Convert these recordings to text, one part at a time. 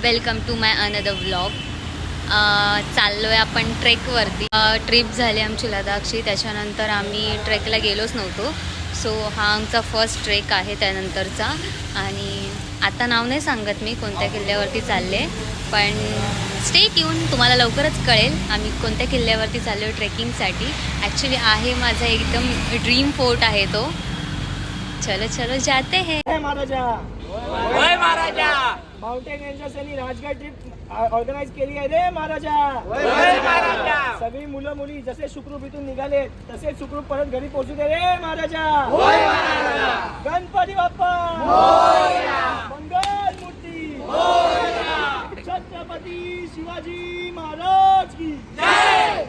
Welcome to my another vlog. चाललो आहे आपण ट्रेकवरती. ट्रिप झाली आमची लडाखची, त्याच्यानंतर आम्ही ट्रेकला गेलोच नव्हतो. सो हा आमचा फर्स्ट ट्रेक आहे त्यानंतरचा. आणि आता नाव नाही सांगत मी कोणत्या किल्ल्यावरती चालले, पण स्टे ट्यून, तुम्हाला लवकरच कळेल आम्ही कोणत्या किल्ल्यावरती चाललो आहे ट्रेकिंगसाठी. ॲक्च्युली आहे माझा एकदम ड्रीम फोर्ट आहे तो. चलो चलो जाते हैं. महाराजा माउंटेन रेंजर्स यांनी राजगड ट्रिप ऑर्गनाइज केली आहे रे महाराजा. सगळी मुलं मुली जसे सुखरूप इथून निघाले तसे सुखरूप परत घरी पोहोचू दे रे महाराजा. गणपती बाप्पा मंगल मूर्ती, छत्रपती शिवाजी महाराज की जय.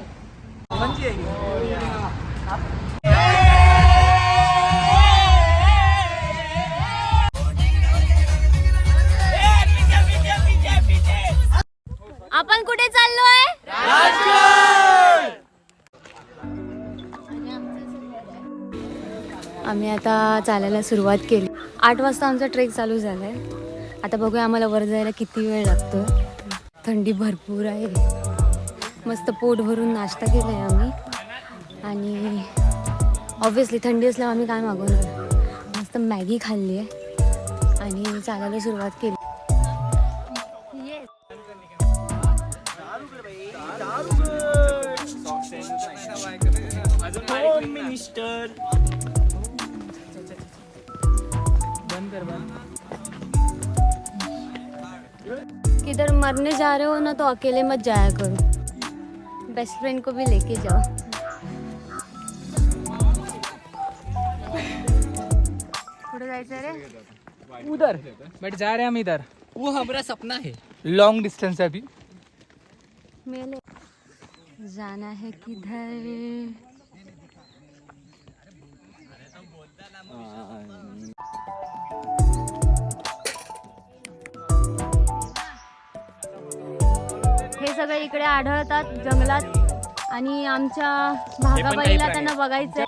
आपण कुठे चाललोय? आम्ही आता चालायला सुरुवात केली. 8 वाजता आमचा ट्रेक चालू झालाय. आता बघूया आम्हाला वर जायला किती वेळ लागतो. थंडी भरपूर आहे. मस्त पोट भरून नाश्ता केलाय आम्ही. आणि ऑब्व्हियसली थंडी असल्यावर आम्ही काय मागवणार, मस्त मॅगी खाल्ली आहे आणि चालायला सुरुवात केली. मिनिस्टर किधर मरने जा रहे हो ना तो अकेले मत जाया करो, बेस्ट फ्रेंड को भी लेके जाओ. कुठे जायचं रे? उधर बट जा रहे हैं हम इधर. वो हमारा सपना है, लॉन्ग डिस्टेंस है. अभी मेले जाना है किधर? हे सगळे इकडे आढळतात जंगलात आणि आमच्या भागाबाईला त्यांना बघायचंय.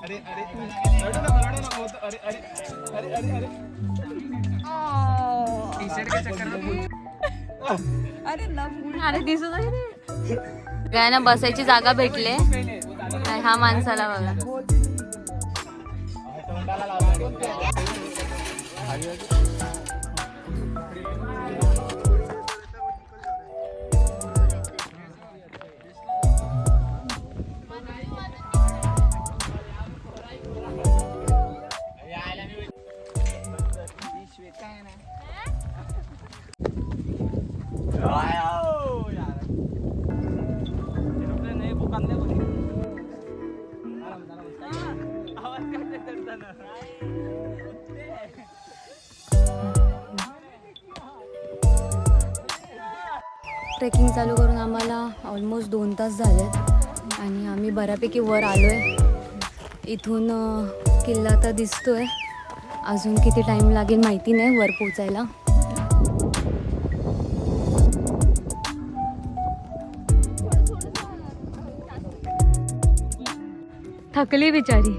अरे दिसत आहे गायना बसायची जागा भेटले. हा माणसाला बघा. ट्रेकिंग चालू करून आम्हाला ऑलमोस्ट 2 तास झालेत आणि आम्ही बऱ्यापैकी वर आलो आहे. इथून किल्ला तर दिसतोय. अजून किती टाईम लागेल माहिती नाही वर पोचायला. थकली बिचारी.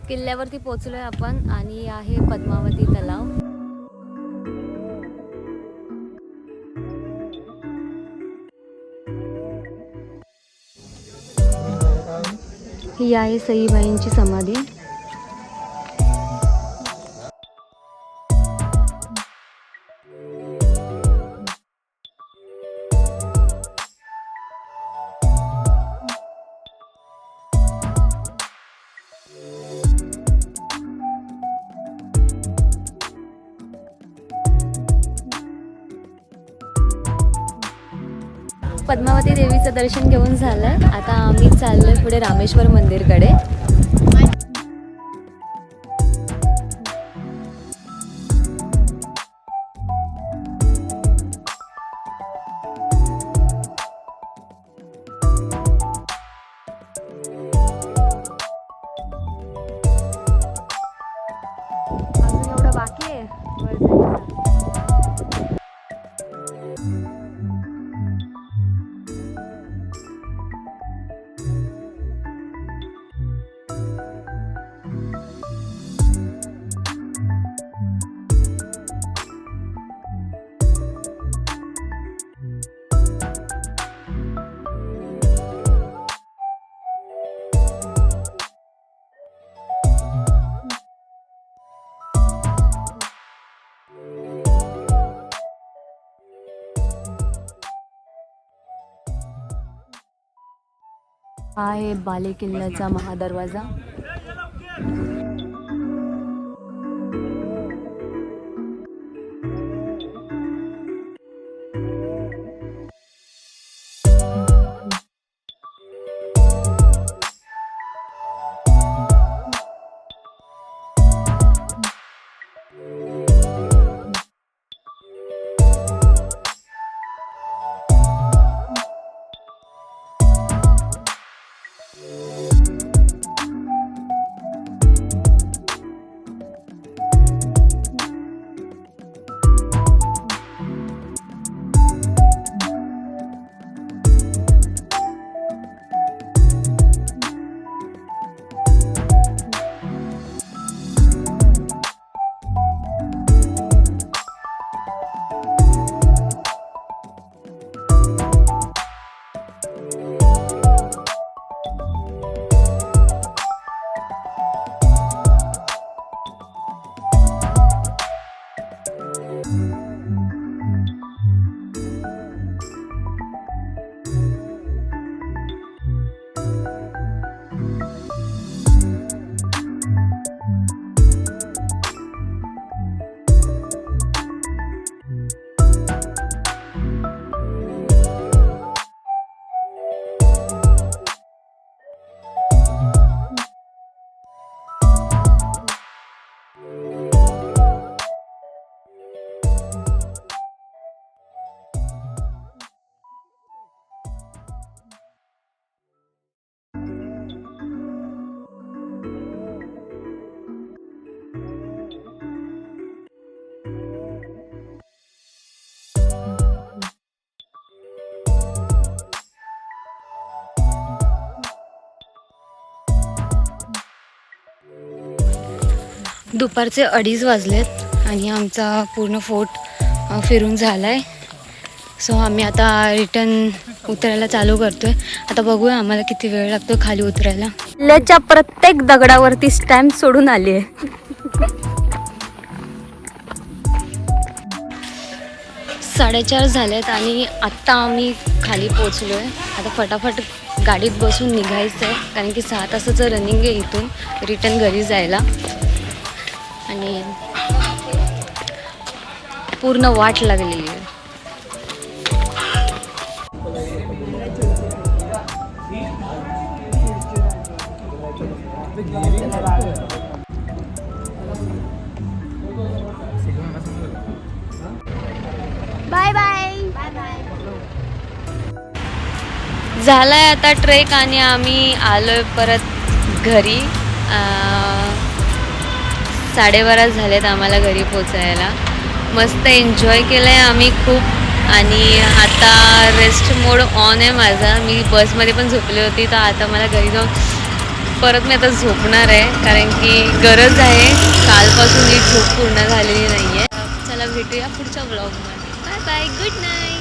किल्ल्यावरती पोहोचलोय आपण आणि आहे पद्मावती तलाव. ही आहे सईबाईंची समाधी. पद्मावती देवीचं दर्शन घेऊन झालंय. आता आम्ही चाललोय पुढे रामेश्वर मंदिरकडे. अजून एवढं बाकी आहे वर जायचं. हा आहे बाले किल्ल्याचा महादरवाजा. दुपारचे 2:30 वाजलेत आणि आमचा पूर्ण फोर्ट फिरून झाला आहे. सो आम्ही आता रिटर्न उतरायला चालू करतोय. आता बघूया आम्हाला किती वेळ लागतो खाली उतरायला. किल्ल्याच्या प्रत्येक दगडावरती स्टॅम्प सोडून आली आहे. 4:30 झालेत आणि आत्ता आम्ही खाली पोचलो आहे. आता फटाफट गाडीत बसून निघायचं आहे कारण की 6 तासाचं रनिंग आहे इथून रिटर्न घरी जायला. आणि पूर्ण वाट लागलेली आहे. Bye bye. झालाय आता ट्रेक आणि आम्ही आलोय परत घरी. 12:30 झालेत आम्हाला घरी पोचायला. मस्त एन्जॉय केलं आहे आम्ही खूप आणि आता रेस्ट मोड ऑन आहे माझा. मी बसमध्ये पण झोपली होती तर आता मला घरी जाऊन परत मी आता झोपणार आहे कारण की गरज आहे. कालपासून नीट झोप पूर्ण झालेली नाही आहे. चला भेटूया पुढच्या व्लॉगमध्ये. Bye bye. Good night.